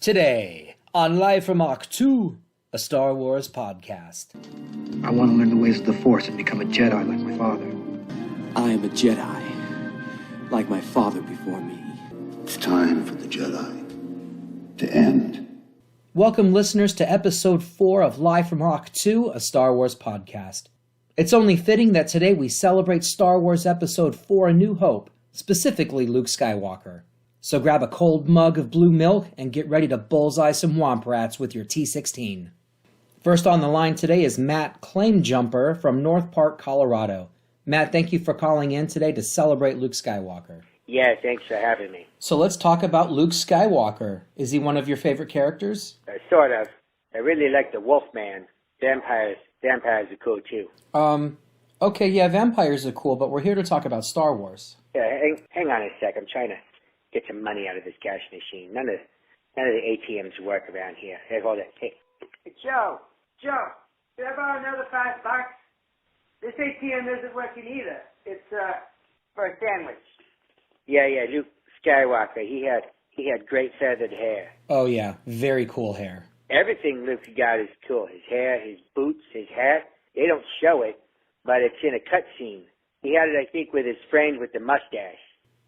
Today, on Live from Ahch-To, a Star Wars podcast. I want to learn the ways of the Force and become a Jedi like my father. I am a Jedi, like my father before me. It's time for the Jedi to end. Welcome, listeners, to Episode 4 of Live from Ahch-To, a Star Wars podcast. It's only fitting that today we celebrate Star Wars Episode 4, A New Hope, specifically Luke Skywalker. So grab a cold mug of blue milk and get ready to bullseye some womp rats with your T16. First on the line today is Matt Claimjumper from North Park, Colorado. Matt, thank you for calling in today to celebrate Luke Skywalker. Yeah, thanks for having me. So let's talk about Luke Skywalker. Is he one of your favorite characters? Sort of. I really like the Wolfman. Vampires are cool too. Okay, yeah, vampires are cool, but we're here to talk about Star Wars. Yeah, hang on a sec. I'm trying to get some money out of this cash machine. None of the ATMs work around here. Hey, hold it. Hey, Joe, can I borrow another $5? This ATM isn't working either. It's for a sandwich. Yeah, Luke Skywalker. He had great feathered hair. Oh yeah, very cool hair. Everything Luke got is cool. His hair, his boots, his hat. They don't show it, but it's in a cutscene. He had it, I think, with his friend with the mustache.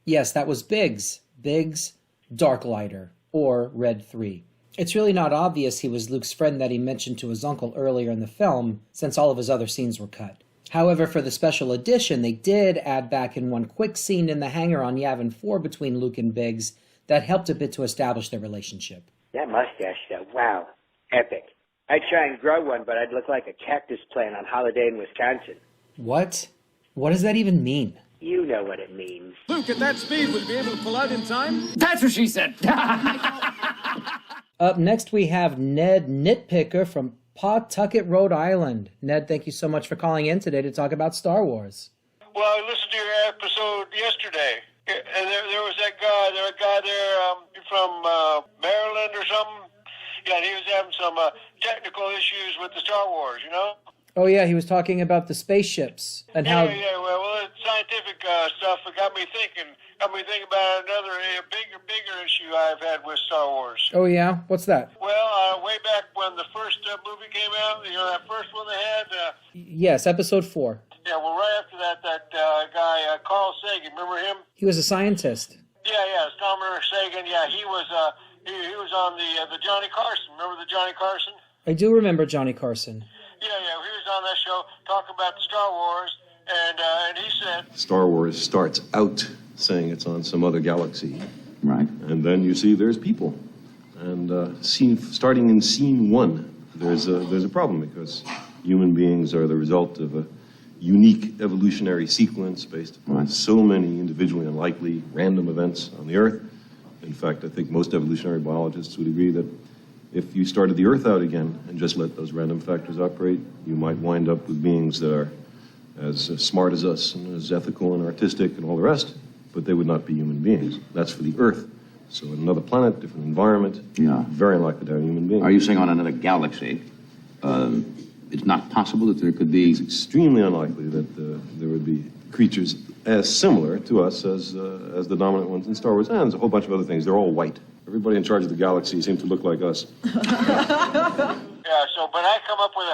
Yes, that was Biggs. Biggs, Darklighter, or Red 3. It's really not obvious he was Luke's friend that he mentioned to his uncle earlier in the film, since all of his other scenes were cut. However, for the special edition, they did add back in one quick scene in the hangar on Yavin 4 between Luke and Biggs that helped a bit to establish their relationship. That mustache, though, wow, epic. I'd try and grow one, but I'd look like a cactus plant on holiday in Wisconsin. What? What does that even mean? You know what it means. Luke, at that speed, will you be able to pull out in time? That's what she said. Up next, we have Ned Nitpicker from Pawtucket, Rhode Island. Ned, thank you so much for calling in today to talk about Star Wars. Well, I listened to your episode yesterday, and there was that guy. There was a guy there from Maryland or something. Yeah, and he was having some technical issues with the Star Wars, you know? Oh yeah, he was talking about the spaceships and how... Yeah, well, it's scientific stuff that got me thinking about another bigger issue I've had with Star Wars. Oh yeah? What's that? Well, way back when the first movie came out, you know, that first one they had... Yes, Episode 4. Yeah, well, right after that guy, Carl Sagan, remember him? He was a scientist. Yeah, Stommer Sagan, yeah, he was on the Johnny Carson. Remember the Johnny Carson? I do remember Johnny Carson. Yeah, he was on that show talking about the Star Wars, and he said... Star Wars starts out saying it's on some other galaxy. Right. And then you see there's people. And starting in scene 1, there's a problem because human beings are the result of a unique evolutionary sequence based upon so many individually unlikely random events on the Earth. In fact, I think most evolutionary biologists would agree that if you started the Earth out again and just let those random factors operate, you might wind up with beings that are as smart as us and as ethical and artistic and all the rest, but they would not be human beings. That's for the Earth. So in another planet, different environment, very unlikely to have human beings. Are you saying on another galaxy, it's not possible that there could be... It's extremely unlikely that there would be creatures as similar to us as the dominant ones in Star Wars, and there's a whole bunch of other things. They're all white. Everybody in charge of the galaxy seems to look like us. Yeah, so, but I come up on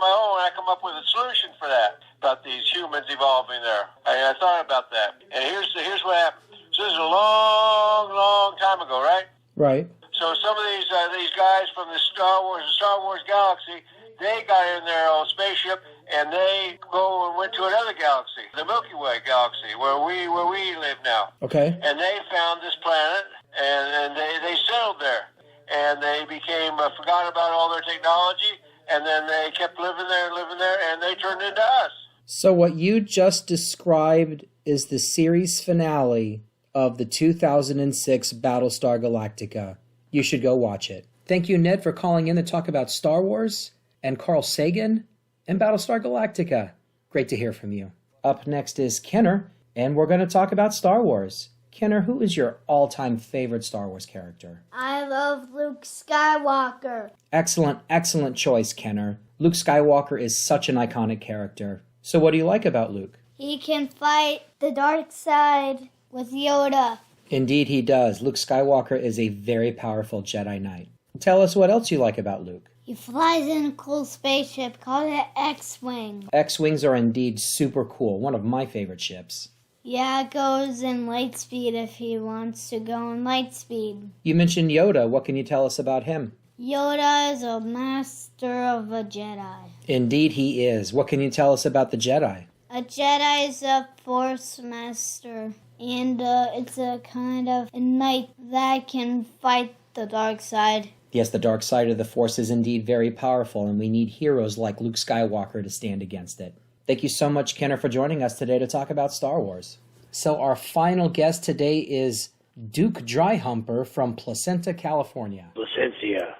my own, I come up with a solution for that, about these humans evolving there. I thought about that. And here's what happened. So this is a long time ago, right? Right. So some of these guys from the Star Wars galaxy, they got in their old spaceship and they go and went to another galaxy, the Milky Way galaxy, where we live now. Okay. And they found this planet and they settled there. And they forgot about all their technology, and then they kept living there, and they turned into us. So what you just described is the series finale of the 2006 Battlestar Galactica. You should go watch it. Thank you, Ned, for calling in to talk about Star Wars and Carl Sagan and Battlestar Galactica. Great to hear from you. Up next is Kenner, and we're going to talk about Star Wars. Kenner, who is your all-time favorite Star Wars character? I love Luke Skywalker. Excellent choice, Kenner. Luke Skywalker is such an iconic character. So what do you like about Luke? He can fight the dark side with Yoda. Indeed he does. Luke Skywalker is a very powerful Jedi Knight. Tell us what else you like about Luke. He flies in a cool spaceship called an X-Wing. X-Wings are indeed super cool, one of my favorite ships. Yeah, it goes in light speed if he wants to go in light speed. You mentioned Yoda. What can you tell us about him? Yoda is a master of a Jedi. Indeed he is. What can you tell us about the Jedi? A Jedi is a Force master, and it's a kind of a knight that can fight the dark side. Yes, the dark side of the Force is indeed very powerful, and we need heroes like Luke Skywalker to stand against it. Thank you so much, Kenner, for joining us today to talk about Star Wars. So our final guest today is Duke Dryhumper from Placentia, California. Placentia,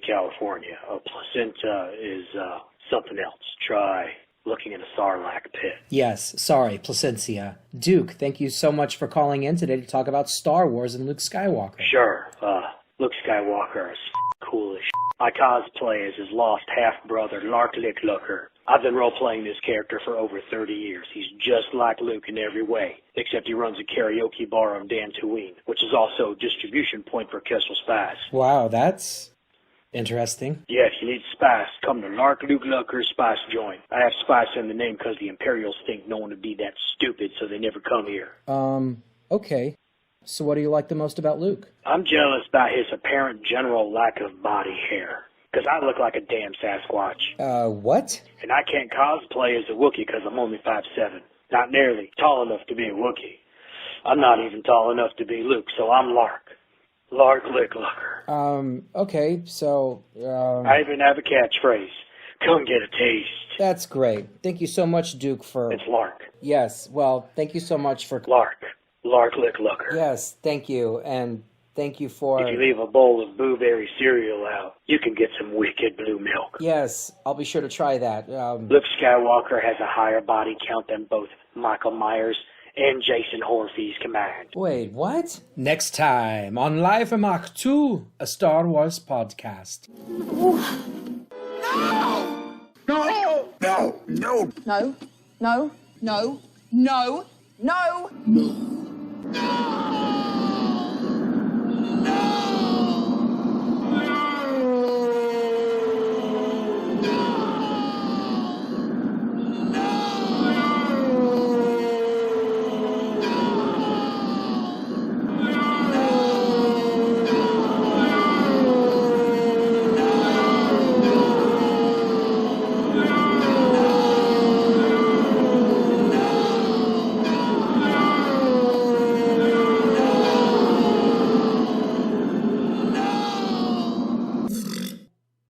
California. Placenta is something else. Try looking in a Sarlacc pit. Yes, sorry, Placentia. Duke, thank you so much for calling in today to talk about Star Wars and Luke Skywalker. Sure. Luke Skywalker is cool as shit. I cosplay as his lost half-brother, Lark Lick Looker. I've been role-playing this character for over 30 years. He's just like Luke in every way, except he runs a karaoke bar on Dantooine, which is also a distribution point for Kessel Spice. Wow, that's interesting. Yeah, if you need spice, come to Lark Luke Looker's Spice Joint. I have spice in the name because the Imperials think no one would be that stupid, so they never come here. Okay. So what do you like the most about Luke? I'm jealous about his apparent general lack of body hair, because I look like a damn Sasquatch. What? And I can't cosplay as a Wookiee because I'm only 5'7". Not nearly tall enough to be a Wookiee. I'm not even tall enough to be Luke, so I'm Lark. Lark Lick Looker. Okay, so, I even have a catchphrase. Come get a taste. That's great. Thank you so much, Duke, for... It's Lark. Yes, well, thank you so much for... Lark Lick Looker. Yes, thank you, and thank you for... If you leave a bowl of blueberry cereal out, you can get some wicked blue milk. Yes, I'll be sure to try that. Luke Skywalker has a higher body count than both Michael Myers and Jason Horfey's combined. Wait, what? Next time on Live from Ahch-To, a Star Wars podcast. No! No! No! No! No! No! No! No! No! No!